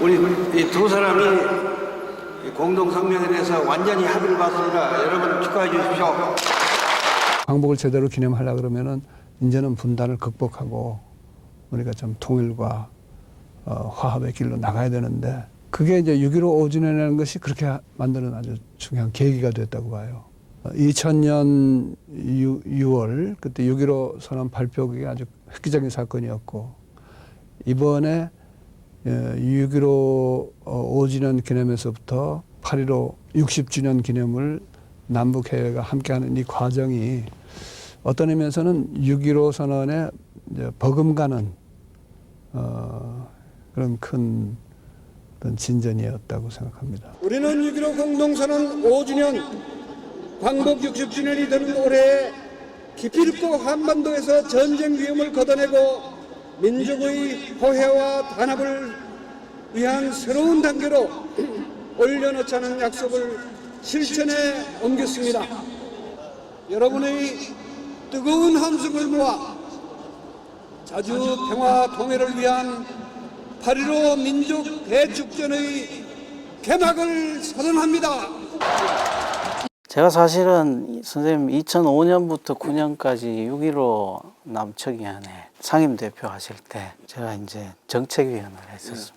우리 이 두 사람이 공동 성명에 대해서 완전히 합의를 봤습니다. 여러분 축하해 주십시오. 광복을 제대로 기념하려 그러면은 이제는 분단을 극복하고 우리가 좀 통일과 화합의 길로 나가야 되는데, 그게 이제 6.15 5주년이라는 것이 그렇게 만드는 아주 중요한 계기가 됐다고 봐요. 2000년 6월 그때 6.15 선언 발표가 아주 획기적인 사건이었고, 이번에 6.15 5주년 기념에서부터 8.15 60주년 기념을 남북해외가 함께하는 이 과정이 어떤 의미에서는 6.15 선언에 버금가는 그런 큰 어떤 진전이었다고 생각합니다. 우리는 6.15 공동선언 5주년, 광복 60주년이 되는 올해에 기필코 한반도에서 전쟁 위험을 걷어내고 민족의 화해와 단합을 위한 새로운 단계로 올려놓자는 약속을 실천에 옮겼습니다. 여러분의 뜨거운 함성을 모아 자주 평화 통일을 위한 8.15 민족 대축전의 개막을 선언합니다. 제가 사실은 선생님 2005년부터 9년까지 6.15 남측위원회 상임대표 하실 때 제가 이제 정책위원회를 했었습니다.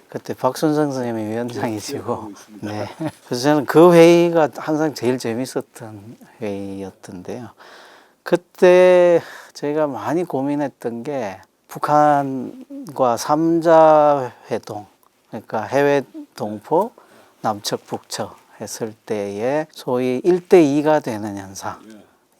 그때 박순성 선생님이 위원장이시고, 네. 그래서 저는 그 회의가 항상 제일 재밌었던 회의였던데요. 그때 저희가 많이 고민했던 게 북한과 3자 회동, 그러니까 해외 동포, 남측, 북측 했을 때에 소위 1대2가 되는 현상,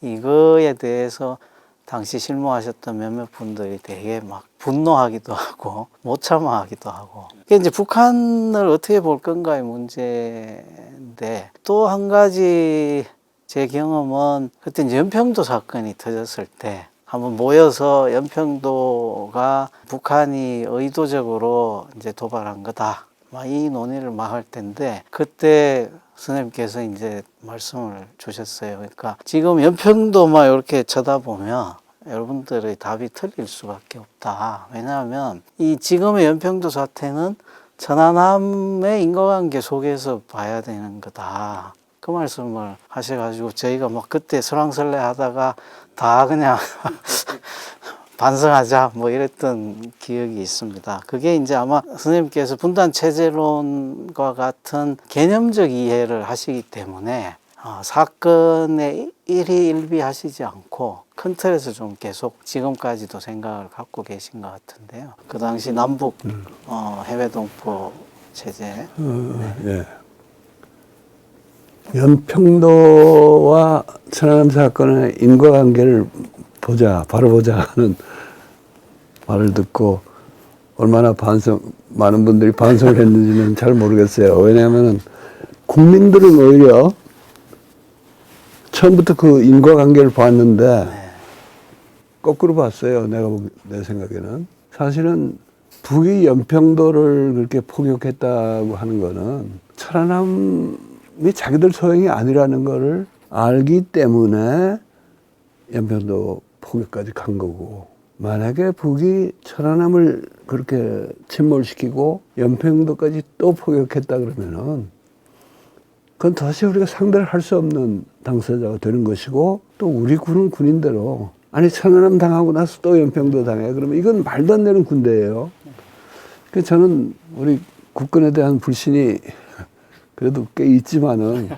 이거에 대해서 당시 실무하셨던 몇몇 분들이 되게 막 분노하기도 하고 못 참아하기도 하고, 이게 이제 북한을 어떻게 볼 건가의 문제인데, 또 한 가지 제 경험은 그때 이제 연평도 사건이 터졌을 때 한번 모여서 연평도가 북한이 의도적으로 이제 도발한 거다, 막 이 논의를 막 할 텐데, 그때 선생님께서 이제 말씀을 주셨어요. 그러니까 지금 연평도만 이렇게 쳐다보면 여러분들의 답이 틀릴 수밖에 없다. 왜냐하면 이 지금의 연평도 사태는 천안함의 인과관계 속에서 봐야 되는 거다. 그 말씀을 하셔가지고 저희가 막 그때 설왕설래 하다가 다 그냥 반성하자 뭐 이랬던 기억이 있습니다. 그게 이제 아마 선생님께서 분단 체제론과 같은 개념적 이해를 하시기 때문에 사건에 일희일비하시지 않고 큰 틀에서 좀 계속 지금까지도 생각을 갖고 계신 것 같은데요. 그 당시 남북 해외 동포 체제. 예. 연평도와 천안함 사건의 인과관계를 바로 보자 하는 말을 듣고 얼마나 많은 분들이 반성을 했는지는 잘 모르겠어요. 왜냐하면 국민들은 오히려 처음부터 그 인과관계를 봤는데 거꾸로 봤어요. 내 생각에는. 사실은 북이 연평도를 그렇게 포격했다고 하는 거는 천안함이 자기들 소행이 아니라는 거를 알기 때문에 연평도 포격까지 간 거고, 만약에 북이 천안함을 그렇게 침몰시키고 연평도까지 또 포격했다 그러면은 그건 다시 우리가 상대를 할 수 없는 당사자가 되는 것이고, 또 우리 군은 군인대로 아니 천안함 당하고 나서 또 연평도 당해 그러면 이건 말도 안 되는 군대예요. 그래서 저는 우리 국군에 대한 불신이 그래도 꽤 있지만은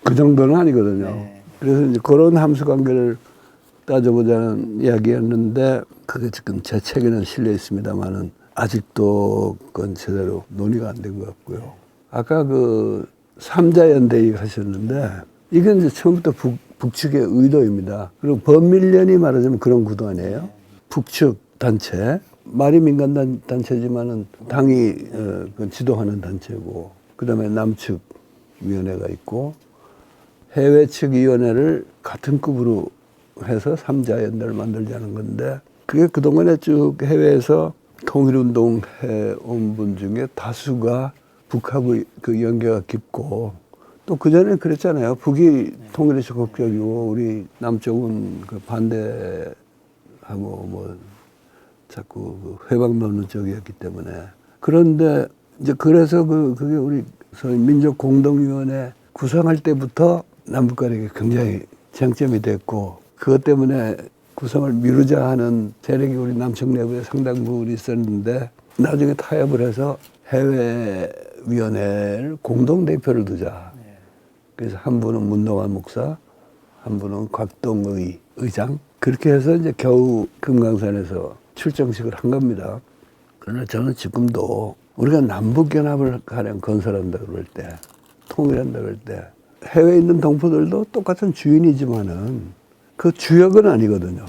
그 정도는 아니거든요. 그래서 이제 그런 함수 관계를 따져보자는 이야기였는데, 그게 지금 제 책에는 실려 있습니다만은 아직도 그건 제대로 논의가 안 된 것 같고요. 아까 그 3자 연대 얘기하셨는데, 이건 이제 처음부터 북측의 의도입니다. 그리고 범밀련이 말하자면 그런 구도 아니에요? 북측 단체, 말이 민간 단체지만은 당이 지도하는 단체고, 그 다음에 남측 위원회가 있고, 해외 측 위원회를 같은 급으로 해서 3자 연대를 만들자는 건데, 그게 그동안에 쭉 해외에서 통일운동 해온 분 중에 다수가 북하고 그 연계가 깊고, 또 그전에 그랬잖아요. 북이 통일에 적극적이고 우리 남쪽은 그 반대하고 뭐 자꾸 그 회방 놓는 쪽이었기 때문에. 그런데 이제 그래서 그게 우리 소위 민족공동위원회 구성할 때부터 남북 간에 굉장히 쟁점이 됐고, 그것 때문에 구성을 미루자 하는 세력이 우리 남측 내부에 상당 부분 있었는데, 나중에 타협을 해서 해외위원회를 공동대표를 두자. 그래서 한 분은 문동환 목사, 한 분은 곽동의 의장. 그렇게 해서 이제 겨우 금강산에서 출정식을 한 겁니다. 그러나 저는 지금도 우리가 남북연합을 가령 건설한다 그럴 때, 통일한다 그럴 때, 해외에 있는 동포들도 똑같은 주인이지만은 그 주역은 아니거든요.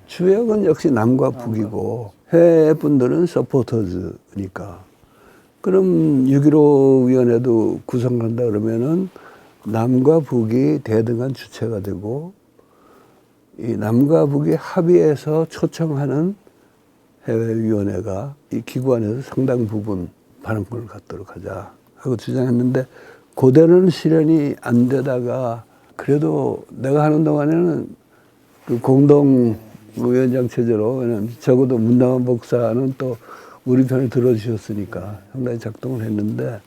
주역은 역시 남과 북이고 해외 분들은 서포터즈니까. 그럼 6.15 위원회도 구성한다 그러면은 남과 북이 대등한 주체가 되고, 이 남과 북이 합의해서 초청하는 해외위원회가 이 기구 안에서 상당 부분 발언권을 갖도록 하자 하고 주장했는데, 그대로는 실현이 안 되다가 그래도 내가 하는 동안에는 그 공동위원장 체제로, 왜냐면 적어도 문남환 목사는 또 우리 편을 들어주셨으니까 상당히 작동을 했는데,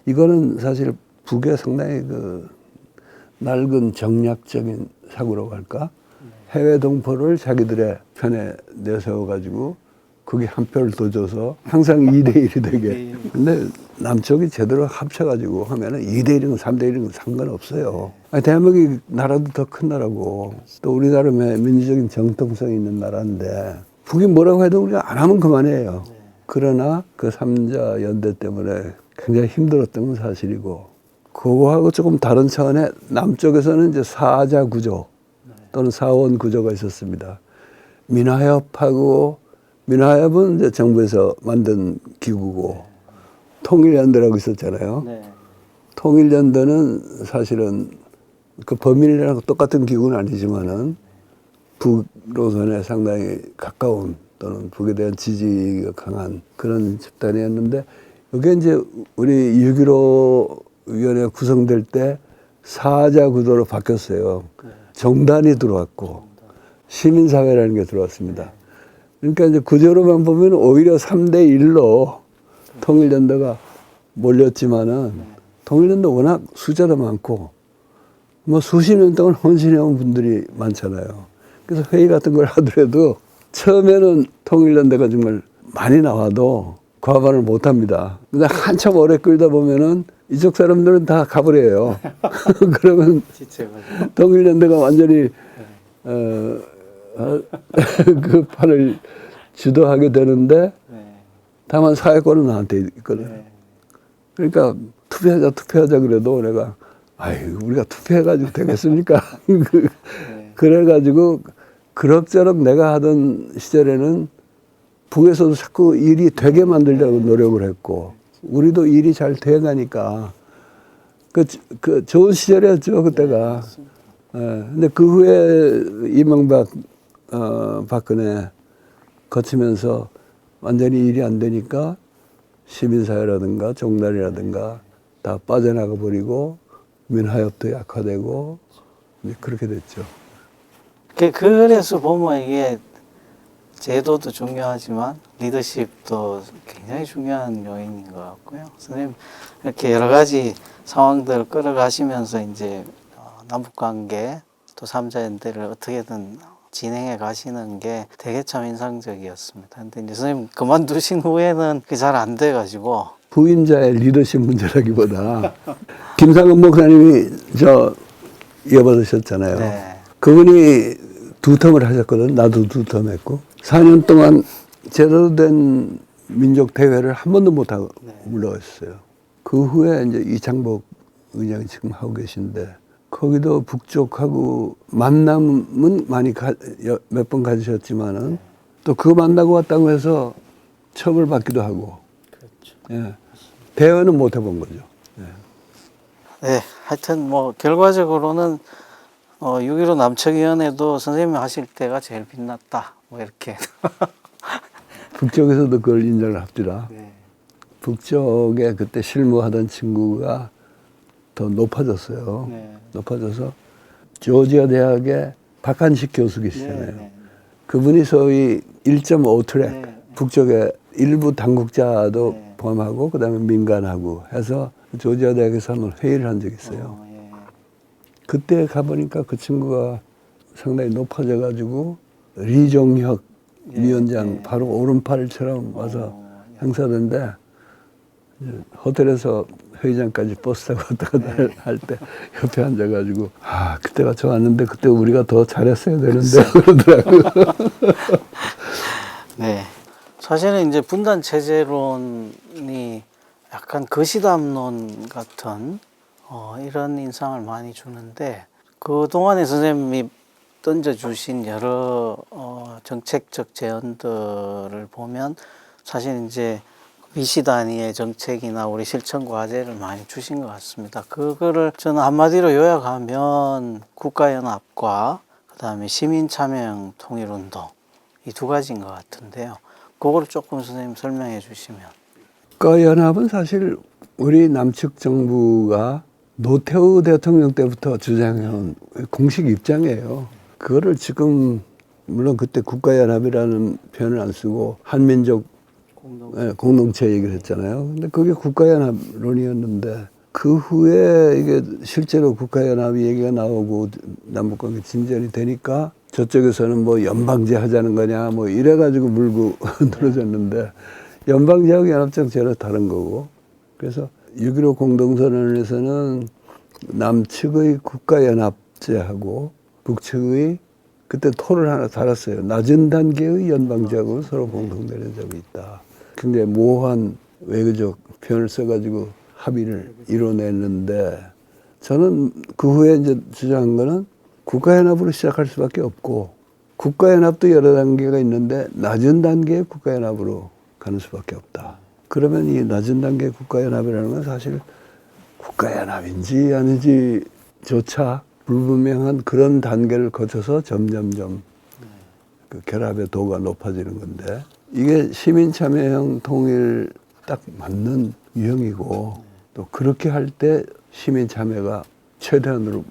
이거는 사실 북의 상당히 그 낡은 정략적인 사고라고 할까? 해외 동포를 자기들의 편에 내세워가지고 그게 한 표를 더 줘서 항상 2대1이 되게. 근데 남쪽이 제대로 합쳐가지고 하면은 2대1이건 3대1이건 상관없어요. 아니, 대한민국이 나라도 더 큰 나라고 또 우리나라의 민주적인 정통성이 있는 나라인데, 북이 뭐라고 해도 우리가 안 하면 그만해요. 그러나 그 3자 연대 때문에 굉장히 힘들었던 건 사실이고, 그거하고 조금 다른 차원의 남쪽에서는 이제 4자 구조 또는 4원 구조가 있었습니다. 민화협하고, 민화협은 이제 정부에서 만든 기구고, 통일연대라고 있었잖아요. 통일연대는 사실은 그 범인이랑 똑같은 기구는 아니지만은 북로선에 상당히 가까운 또는 북에 대한 지지가 강한 그런 집단이었는데, 이게 이제 우리 6.15 위원회 구성될 때 4자 구도로 바뀌었어요. 정단이 들어왔고 시민사회라는 게 들어왔습니다. 그러니까 이제 구조로만 보면 오히려 3대1로 통일연대가 몰렸지만은, 통일연대 워낙 숫자도 많고 뭐 수십 년 동안 헌신해온 분들이 많잖아요. 그래서 회의 같은 걸 하더라도 처음에는 통일연대가 정말 많이 나와도 과반을 못 합니다. 근데 한참 오래 끌다 보면은 이쪽 사람들은 다 가버려요. 그러면 통일연대가 완전히 그 판을 주도하게 되는데, 다만 사회권은 나한테 있거든. 그러니까 투표하자 그래도 내가, 아유, 우리가 투표해가지고 되겠습니까? 그래가지고 그럭저럭 내가 하던 시절에는 북에서도 자꾸 일이 되게 만들려고 노력을 했고, 우리도 일이 잘 돼가니까 그 좋은 시절이었죠, 그때가. 근데 그 후에 이명박, 박근혜 거치면서 완전히 일이 안 되니까 시민사회라든가 종단이라든가 다 빠져나가 버리고 민화협도 약화되고 이제 그렇게 됐죠. 그래서 보면 이게 제도도 중요하지만 리더십도 굉장히 중요한 요인인 것 같고요. 선생님 이렇게 여러 가지 상황들을 끌어가시면서 이제 남북관계 또 3자 연대를 어떻게든 진행해 가시는 게 되게 참 인상적이었습니다. 근데 이제 선생님 그만두신 후에는 그게 잘 안 돼가지고. 부임자의 리더십 문제라기보다 김상근 목사님이 저 이어받으셨잖아요. 네. 그분이 2텀을 하셨거든. 나도 2텀 했고 4년 동안 제대로 된 민족 대회를 한 번도 못 하고 물러갔어요. 그 후에 이제 이창복 의장이 지금 하고 계신데, 거기도 북쪽하고 만남은 많이 몇 번 가지셨지만은 또 그거 만나고 왔다고 해서 처벌받기도 하고. 그렇죠. 예. 대화는 못 해본 거죠. 예. 네, 하여튼 뭐 결과적으로는 6.15 남측위원회도 선생님이 하실 때가 제일 빛났다. 뭐 이렇게. 북쪽에서도 그걸 인정을 합니다. 네. 북쪽에 그때 실무하던 친구가 더 높아졌어요. 네. 높아져서 조지아 대학의 박한식 교수 계시잖아요. 네. 그분이 소위 1.5 트랙, 네. 북쪽에 일부 당국자도 네. 포함하고 그다음에 민간하고 해서 조지아 대학에서 한번 회의를 한 적이 있어요. 예. 그때 가보니까 그 친구가 상당히 높아져 가지고 리종혁 위원장 바로 오른팔처럼 와서 행사던데 호텔에서 회의장까지 버스 타고 왔다 갔다 할 때 옆에 앉아가지고 그때가 좋았는데 그때 우리가 더 잘했어야 되는데 그러더라고요. 네. 사실은 이제 분단 체제론이 약간 거시담론 같은 이런 인상을 많이 주는데 그 동안에 선생님이 던져주신 여러 정책적 제언들을 보면 사실 이제 미시 단위의 정책이나 우리 실천 과제를 많이 주신 것 같습니다. 그거를 저는 한마디로 요약하면 국가연합과 그다음에 시민참여형 통일운동 이 두 가지인 것 같은데요. 그거를 조금 선생님 설명해 주시면. 국가연합은 사실 우리 남측 정부가 노태우 대통령 때부터 주장해온 공식 입장이에요. 그거를 지금 물론 그때 국가연합이라는 표현을 안 쓰고 한민족 공동체 얘기를 했잖아요. 근데 그게 국가연합론이었는데 그 후에 이게 실제로 국가연합 얘기가 나오고 남북관계 진전이 되니까 저쪽에서는 뭐 연방제 하자는 거냐 뭐 이래가지고 물고 늘어졌는데 연방제하고 연합제는 전혀 다른 거고 그래서 6.15 공동선언에서는 남측의 국가연합제하고 북측의 그때 토를 하나 달았어요. 낮은 단계의 연방제하고 서로 공통되는 점이 있다. 굉장히 모호한 외교적 표현을 써가지고 합의를 이뤄냈는데 저는 그 후에 이제 주장한 거는 국가연합으로 시작할 수밖에 없고 국가연합도 여러 단계가 있는데 낮은 단계의 국가연합으로 가는 수밖에 없다. 그러면 이 낮은 단계의 국가연합이라는 건 사실 국가연합인지 아닌지조차 불분명한 그런 단계를 거쳐서 점점점 그 결합의 도가 높아지는 건데 이게 시민참여형 통일 딱 맞는 유형이고 또 그렇게 할 때 시민참여가 최대한으로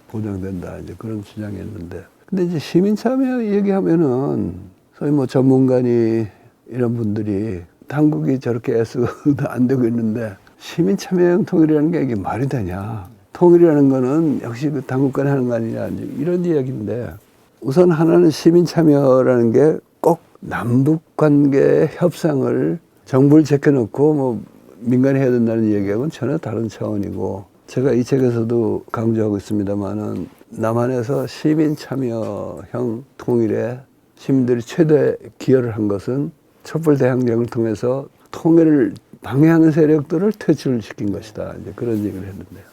보장된다 이제 그런 주장이었는데 근데 이제 시민참여 얘기하면은 소위 뭐 전문가니 이런 분들이 당국이 저렇게 애쓰고 안 되고 있는데 시민참여형 통일이라는 게 이게 말이 되냐 통일이라는 거는 역시 그 당국 간에 하는 거 아니냐 이런 이야기인데 우선 하나는 시민참여라는 게 꼭 남북관계 협상을 정부를 제껴놓고 뭐 민간이 해야 된다는 얘기하고는 전혀 다른 차원이고 제가 이 책에서도 강조하고 있습니다만은 남한에서 시민참여형 통일에 시민들이 최대 기여를 한 것은 촛불대항전을 통해서 통일을 방해하는 세력들을 퇴출시킨 것이다. 이제 그런 얘기를 했는데요.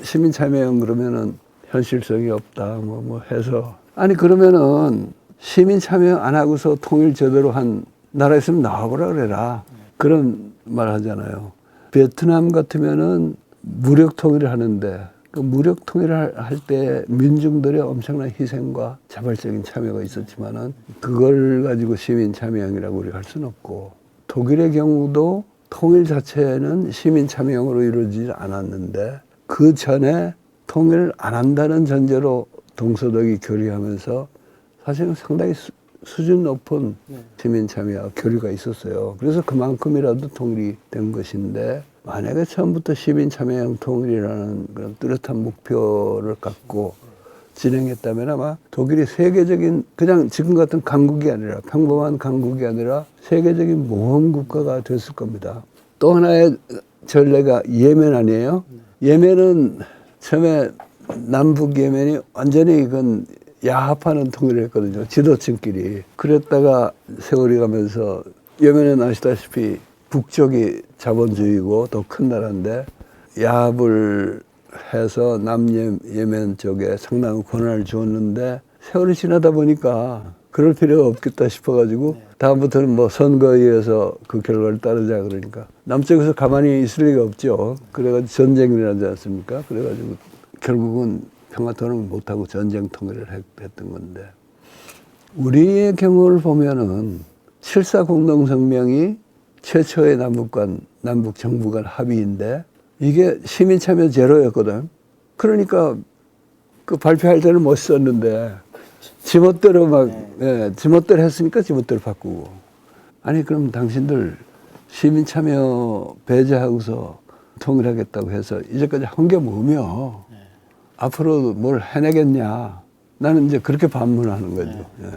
시민참여형 그러면은 현실성이 없다. 뭐 해서 아니 그러면은 시민참여 안 하고서 통일 제대로 한 나라 있으면 나와보라 그래라. 그런 말 하잖아요. 베트남 같으면은 무력 통일을 하는데 그 무력 통일을 할 때 민중들의 엄청난 희생과 자발적인 참여가 있었지만은 그걸 가지고 시민 참여형이라고 우리가 할 수는 없고 독일의 경우도 통일 자체는 시민 참여형으로 이루어지지 않았는데 그 전에 통일을 안 한다는 전제로 동서독이 교류하면서 사실은 상당히 수준 높은 시민 참여와 교류가 있었어요. 그래서 그만큼이라도 통일이 된 것인데 만약에 처음부터 시민 참여형 통일이라는 그런 뚜렷한 목표를 갖고 진행했다면 아마 독일이 세계적인 그냥 지금 같은 강국이 아니라 평범한 강국이 아니라 세계적인 모범 국가가 됐을 겁니다. 또 하나의 전례가 예멘 아니에요? 예멘은 처음에 남북 예멘이 완전히 이건 야합하는 통일을 했거든요. 지도층끼리. 그랬다가 세월이 가면서 예멘은 아시다시피 북쪽이 자본주의고 더 큰 나라인데 야합을 해서 남예멘 쪽에 상당한 권한을 주었는데 세월이 지나다 보니까 그럴 필요가 없겠다 싶어가지고 다음부터는 뭐 선거에 의해서 그 결과를 따르자 그러니까 남쪽에서 가만히 있을 리가 없죠. 그래가지고 전쟁이 일어나지 않습니까? 그래가지고 결국은 평화통일을 못하고 전쟁 통일을 했던 건데 우리의 경우를 보면은 7.4 공동성명이 최초의 남북 정부 간 합의인데 이게 시민참여 제로였거든. 그러니까 그 발표할 때는 멋있었는데 지멋대로 지멋대로 했으니까 지멋대로 바꾸고. 아니 그럼 당신들 시민 참여 배제하고서 통일하겠다고 해서 이제까지 한 게 뭐며 앞으로 뭘 해내겠냐. 나는 이제 그렇게 반문하는 거죠. 예.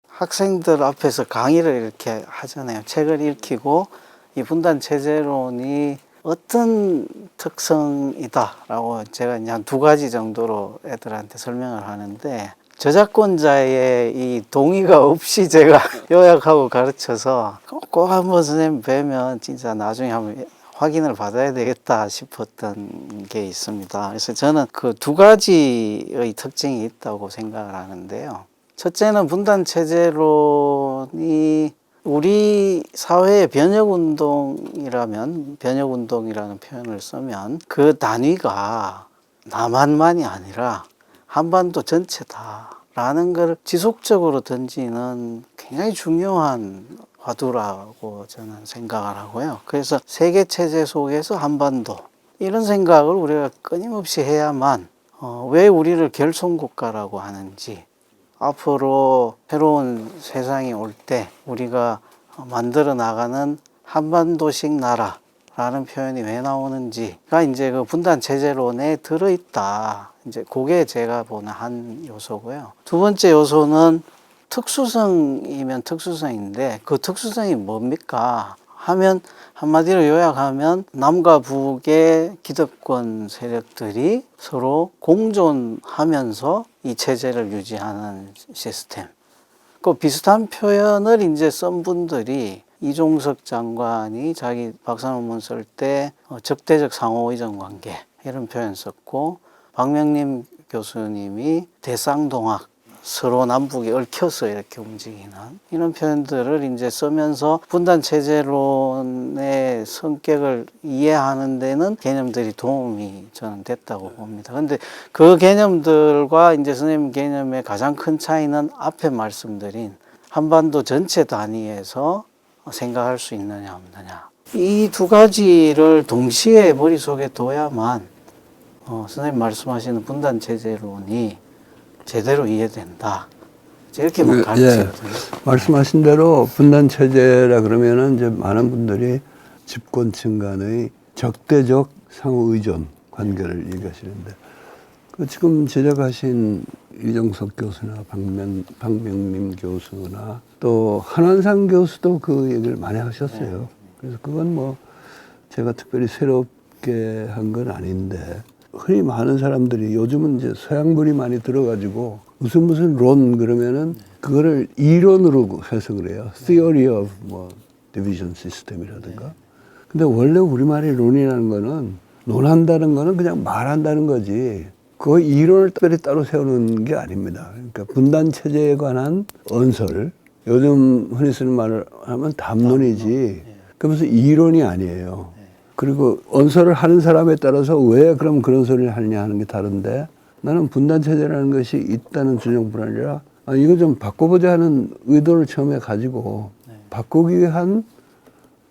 학생들 앞에서 강의를 이렇게 하잖아요. 책을 읽히고 이 분단 체제론이 어떤 특성이다라고 제가 이제 한 2가지 정도로 애들한테 설명을 하는데, 저작권자의 이 동의가 없이 제가 요약하고 가르쳐서 꼭 한번 선생님 뵈면 진짜 나중에 한번 확인을 받아야 되겠다 싶었던 게 있습니다. 그래서 저는 그 2가지의 특징이 있다고 생각을 하는데요. 첫째는 분단 체제론이 우리 사회의 변혁운동이라는 표현을 쓰면 그 단위가 남한만이 아니라 한반도 전체다라는 걸 지속적으로 던지는 굉장히 중요한 화두라고 저는 생각을 하고요. 그래서 세계체제 속에서 한반도, 이런 생각을 우리가 끊임없이 해야만 왜 우리를 결손국가라고 하는지, 앞으로 새로운 세상이 올 때 우리가 만들어 나가는 한반도식 나라라는 표현이 왜 나오는지가 이제 그 분단 체제론에 들어있다. 이제 그게 제가 보는 한 요소고요. 2번째 요소는 특수성이면 특수성인데, 그 특수성이 뭡니까 하면, 한마디로 요약하면 남과 북의 기득권 세력들이 서로 공존하면서 이 체제를 유지하는 시스템. 그 비슷한 표현을 이제 쓴 분들이, 이종석 장관이 자기 박사 논문 쓸 때 적대적 상호의존 관계 이런 표현 썼고, 박명림 교수님이 대쌍동학, 서로 남북이 얽혀서 이렇게 움직이는 이런 표현들을 이제 쓰면서 분단 체제론의 성격을 이해하는 데는 개념들이 도움이 저는 됐다고 봅니다. 근데 그 개념들과 이제 선생님 개념의 가장 큰 차이는 앞에 말씀드린 한반도 전체 단위에서 생각할 수 있느냐 없느냐, 이 2가지를 동시에 머릿속에 둬야만 선생님 말씀하시는 분단 체제론이 제대로 이해된다. 이렇게만 가르치거든요. 말씀하신 대로 분단 체제라 그러면은 이제 많은 분들이 집권층 간의 적대적 상호 의존 관계를 얘기하시는데, 그 지금 지적하신 이종석 교수나 박명림 교수나 또 한원상 교수도 그 얘기를 많이 하셨어요. 그래서 그건 뭐 제가 특별히 새롭게 한 건 아닌데, 흔히 많은 사람들이 요즘은 이제 서양물이 많이 들어가지고 무슨 론 그러면은 그거를 이론으로 해석을 해요. Theory of 뭐 Division System이라든가. 근데 원래 우리말의 론이라는 거는, 논한다는 거는 그냥 말한다는 거지, 그 이론을 특별히 따로 세우는 게 아닙니다. 그러니까 분단 체제에 관한 언설, 요즘 흔히 쓰는 말을 하면 담론이지, 그러면서 이론이 아니에요. 그리고 언설을 하는 사람에 따라서 왜 그럼 그런 소리를 하느냐 하는 게 다른데, 나는 분단 체제라는 것이 있다는 주장뿐 아니라 이거 좀 바꿔보자 하는 의도를 처음에 가지고 바꾸기 위한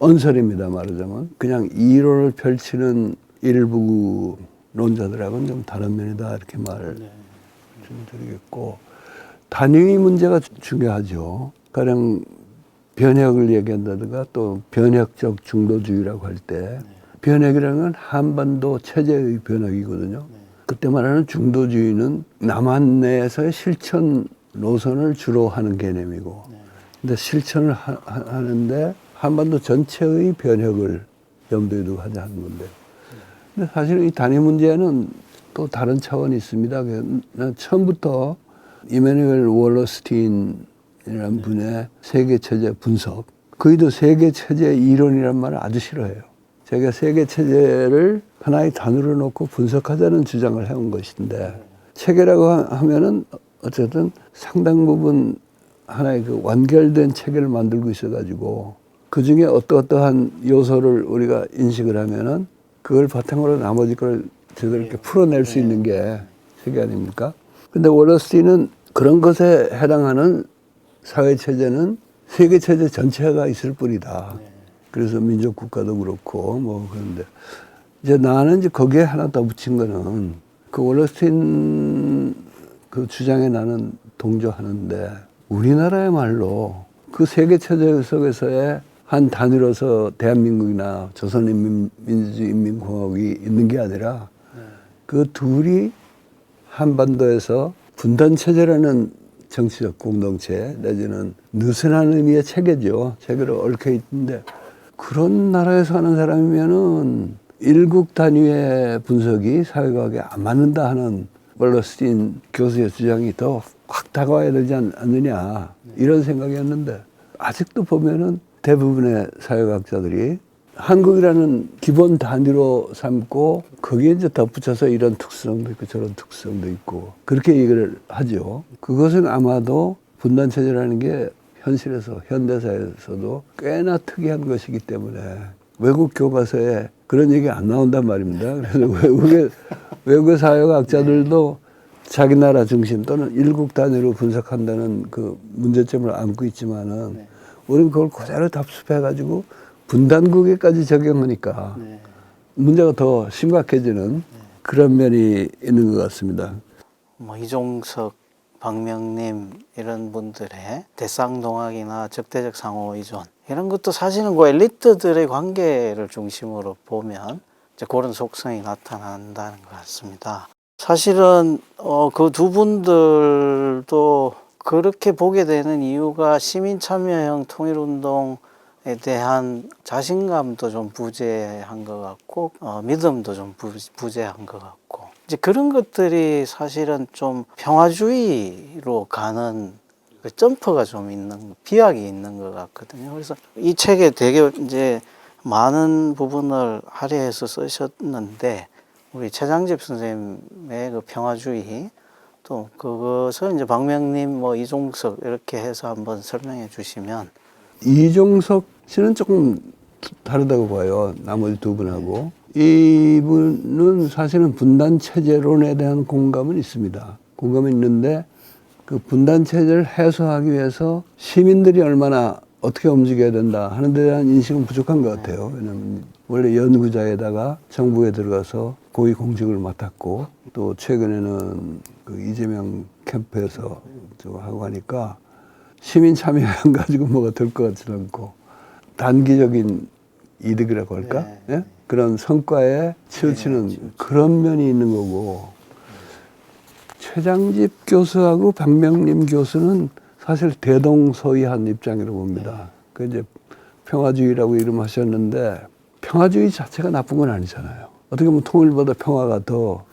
언설입니다. 말하자면 그냥 이론을 펼치는 일부 론자들하고는 좀 다른 면이다, 이렇게 말을 좀 드리겠고, 단위 문제가 중요하죠. 가령 변혁을 얘기한다든가 또 변혁적 중도주의라고 할 때, 변혁이라는 건 한반도 체제의 변혁이거든요. 그때 말하는 중도주의는 남한 내에서의 실천 노선을 주로 하는 개념이고, 근데 실천을 하는데 한반도 전체의 변혁을 염두에 두고 하자 하는 건데, 근데 사실 이 단위 문제는 또 다른 차원이 있습니다. 난 처음부터 이메뉴엘 월러스틴이라는 분의 세계체제 분석, 그이도 세계체제 이론이란 말을 아주 싫어해요. 제가 세계체제를 하나의 단어로 놓고 분석하자는 주장을 해온 것인데, 체계라고 하면은 어쨌든 상당 부분 하나의 그 완결된 체계를 만들고 있어가지고, 그 중에 어떠한 요소를 우리가 인식을 하면은 그걸 바탕으로 나머지 걸 제대로 이렇게 풀어낼 수 있는 게 체계 아닙니까? 근데 월러스틴은 그런 것에 해당하는 사회체제는 세계체제 전체가 있을 뿐이다. 그래서 민족국가도 그렇고 뭐 그런데, 이제 나는 이제 거기에 하나 더 붙인 거는, 그 월러스틴 그 주장에 나는 동조하는데, 우리나라의 말로 그 세계체제 속에서의 한 단위로서 대한민국이나 조선인민민주주의인민공화국이 있는 게 아니라 그 둘이 한반도에서 분단체제라는 정치적 공동체 내지는 느슨한 의미의 체계죠. 체계로 얽혀 있는데 그런 나라에 사는 사람이면은 일국 단위의 분석이 사회과학에 안 맞는다 하는 벌러스틴 교수의 주장이 더 확 다가와야 되지 않느냐 이런 생각이었는데 아직도 보면은 대부분의 사회과학자들이 한국이라는 기본 단위로 삼고 거기에 이제 덧붙여서 이런 특성도 있고 저런 특성도 있고 그렇게 얘기를 하죠. 그것은 아마도 분단체제라는 게 현실에서 현대사에서도 꽤나 특이한 것이기 때문에 외국 교과서에 그런 얘기 안 나온단 말입니다. 그래서 외국의 사회과학자들도 자기 나라 중심 또는 일국 단위로 분석한다는 그 문제점을 안고 있지만은 우리는 그걸 그대로 답습해가지고 분단국에까지 적용하니까 문제가 더 심각해지는 그런 면이 있는 것 같습니다. 뭐 이종석, 박명림 이런 분들의 대쌍동학이나 적대적 상호의존 이런 것도 사실은 그 엘리트들의 관계를 중심으로 보면 이제 그런 속성이 나타난다는 것 같습니다. 사실은 그 두 분들도 그렇게 보게 되는 이유가 시민참여형 통일운동에 대한 자신감도 좀 부재한 것 같고 믿음도 좀 부재한 것 같고 이제 그런 것들이 사실은 좀 평화주의로 가는 그 점프가 좀 있는 비약이 있는 것 같거든요. 그래서 이 책에 되게 이제 많은 부분을 할애해서 쓰셨는데 우리 최장집 선생님의 그 평화주의 또 그것을 이제 박명림 뭐 이종석 이렇게 해서 한번 설명해 주시면. 이종석 씨는 조금 다르다고 봐요. 나머지 두 분하고. 이분은 사실은 분단체제론에 대한 공감은 있습니다. 공감은 있는데 그 분단체제를 해소하기 위해서 시민들이 얼마나 어떻게 움직여야 된다 하는 데 대한 인식은 부족한 것 같아요. 왜냐하면 원래 연구자에다가 정부에 들어가서 고위 공직을 맡았고 또 최근에는 그 이재명 캠프에서 저거 하고 하니까 시민 참여형 가지고 뭐가 될 것 같지는 않고 단기적인 이득이라고 할까? 예? 그런 성과에 치우치는 그런 면이 있는 거고 최장집 교수하고 박명림 교수는 사실 대동소이한 입장이라고 봅니다. 그 이제 평화주의라고 이름하셨는데 평화주의 자체가 나쁜 건 아니잖아요. 어떻게 보면 통일보다 평화가 더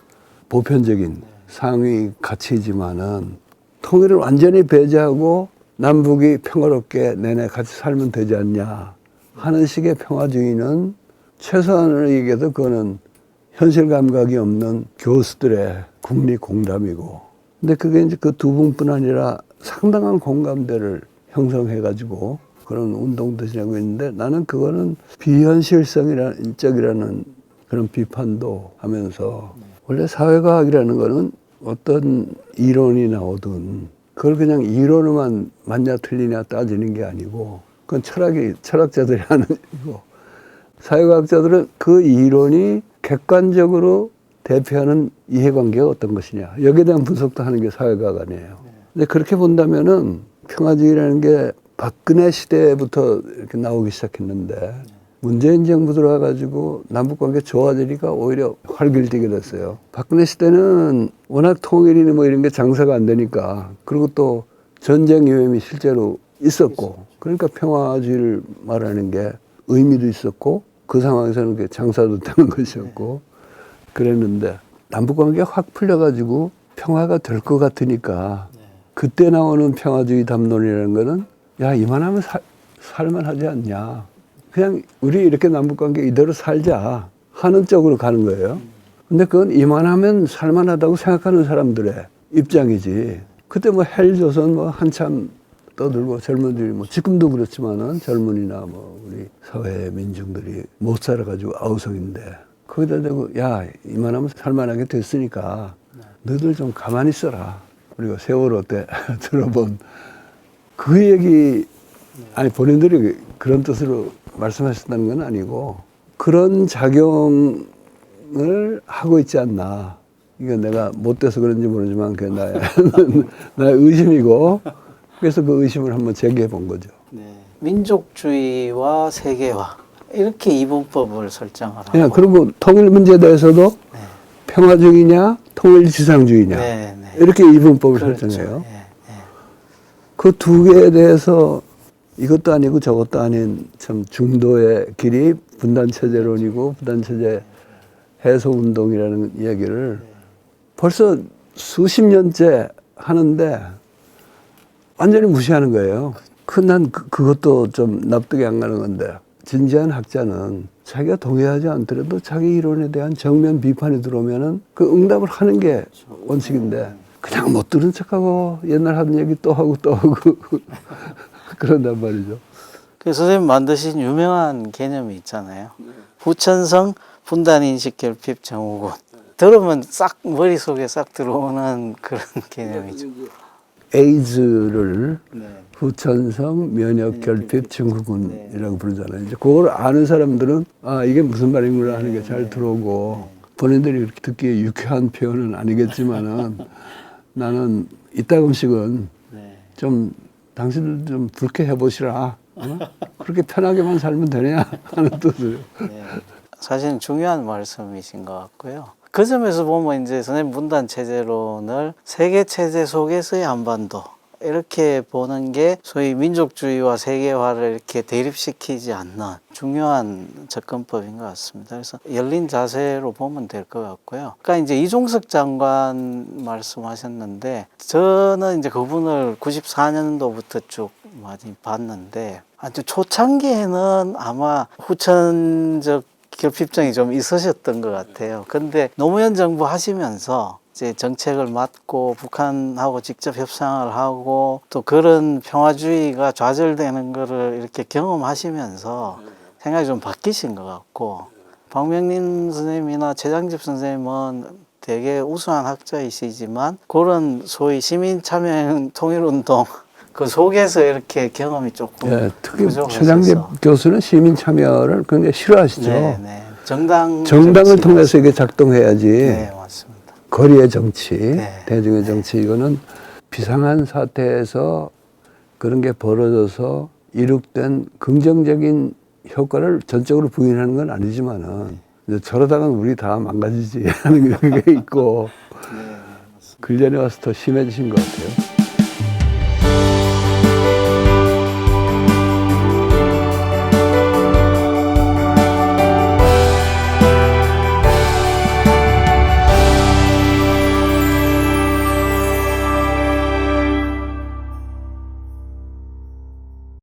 보편적인 상위 가치이지만은 통일을 완전히 배제하고 남북이 평화롭게 내내 같이 살면 되지 않냐 하는 식의 평화주의는 최소한으로 얘기해도 그거는 현실 감각이 없는 교수들의 국리공담이고 근데 그게 이제 그 두 분뿐 아니라 상당한 공감대를 형성해가지고 그런 운동도 진행하고 있는데 나는 그거는 비현실성이라는 그런 비판도 하면서 원래 사회과학이라는 거는 어떤 이론이 나오든 그걸 그냥 이론으로만 맞냐 틀리냐 따지는 게 아니고 그건 철학자들이 하는 일이고 사회과학자들은 그 이론이 객관적으로 대표하는 이해관계가 어떤 것이냐 여기에 대한 분석도 하는 게 사회과학 아니에요. 근데 그렇게 본다면은 평화주의라는 게 박근혜 시대부터 이렇게 나오기 시작했는데 문재인 정부 들어와가지고 남북관계 좋아지니까 오히려 활길뛰게 됐어요. 박근혜 시대는 워낙 통일이니 뭐 이런 게 장사가 안 되니까 그리고 또 전쟁 위험이 실제로 있었고 그러니까 평화주의를 말하는 게 의미도 있었고 그 상황에서는 그게 장사도 되는 것이었고 그랬는데 남북관계가 확 풀려가지고 평화가 될 것 같으니까 그때 나오는 평화주의 담론이라는 거는 야 이만하면 살만하지 않냐 그냥 우리 이렇게 남북관계 이대로 살자 하는 쪽으로 가는 거예요. 근데 그건 이만하면 살만하다고 생각하는 사람들의 입장이지 그때 뭐 헬조선 뭐 한참 떠들고 젊은이들이 뭐 지금도 그렇지만은 젊은이나 뭐 우리 사회 민중들이 못 살아가지고 아우성인데 거기다 대고 야 이만하면 살만하게 됐으니까 너희들 좀 가만히 있어라. 우리가 세월호 때 들어본 그 얘기 아니 본인들이 그런 뜻으로 말씀하셨다는 건 아니고 그런 작용을 하고 있지 않나. 이거 내가 못돼서 그런지 모르지만 그게 나의 의심이고 그래서 그 의심을 한번 제기해 본 거죠. 네. 민족주의와 세계화 이렇게 이분법을 설정을 하고. 예, 그리고 통일 문제에 대해서도 네. 평화주의냐 통일지상주의냐 네, 네. 이렇게 이분법을 그렇죠. 설정해요. 예, 예. 그 두 개에 대해서 이것도 아니고 저것도 아닌 참 중도의 길이 분단체제론이고 분단체제 해소운동이라는 얘기를 벌써 수십 년째 하는데 완전히 무시하는 거예요. 난 그것도 좀 납득이 안 가는 건데 진지한 학자는 자기가 동의하지 않더라도 자기 이론에 대한 정면 비판이 들어오면은 그 응답을 하는 게 원칙인데 그냥 못 들은 척하고 옛날 하던 얘기 또 하고 그런단 말이죠. 그 선생님 만드신 유명한 개념이 있잖아요. 후천성 분단인식 결핍 증후군. 들으면 싹 머릿속에 싹 들어오는 그런 개념이죠. 에이즈를 네. 후천성 면역 결핍 증후군이라고 부르잖아요. 이제 그걸 아는 사람들은 아 이게 무슨 말인구나 하는 게 잘 들어오고 본인들이 이렇게 듣기에 유쾌한 표현은 아니겠지만은 나는 이따금씩은 네. 좀 당신들 좀 불쾌해 보시라. 어? 그렇게 편하게만 살면 되냐 하는 뜻을. 네. 사실은 중요한 말씀이신 것 같고요. 그 점에서 보면 이제 선생님 분단 체제론을 세계 체제 속에서의 한반도 이렇게 보는 게 소위 민족주의와 세계화를 이렇게 대립시키지 않는 중요한 접근법인 것 같습니다. 그래서 열린 자세로 보면 될 것 같고요. 그러니까 이제 이종석 장관 말씀하셨는데 저는 이제 그분을 94년도부터 쭉 많이 봤는데 아주 초창기에는 아마 후천적 결핍증이 좀 있으셨던 것 같아요. 근데 노무현 정부 하시면서 이제 정책을 맡고 북한하고 직접 협상을 하고 또 그런 평화주의가 좌절되는 거를 이렇게 경험하시면서 생각이 좀 바뀌신 것 같고 박명린 선생님이나 최장집 선생님은 되게 우수한 학자이시지만 그런 소위 시민참여형 통일운동 그 속에서 이렇게 경험이 조금 예, 특히 부족하셔서. 최장집 교수는 시민 참여를 굉장히 싫어하시죠. 네, 네. 정당을 통해서 이게 작동해야지. 네, 맞습니다. 거리의 정치, 네. 대중의 정치 이거는 비상한 사태에서 그런 게 벌어져서 이룩된 긍정적인 효과를 전적으로 부인하는 건 아니지만은 이제 저러다가는 우리 다 망가지지 하는 게 있고 근련에 와서 더 심해지신 것 같아요.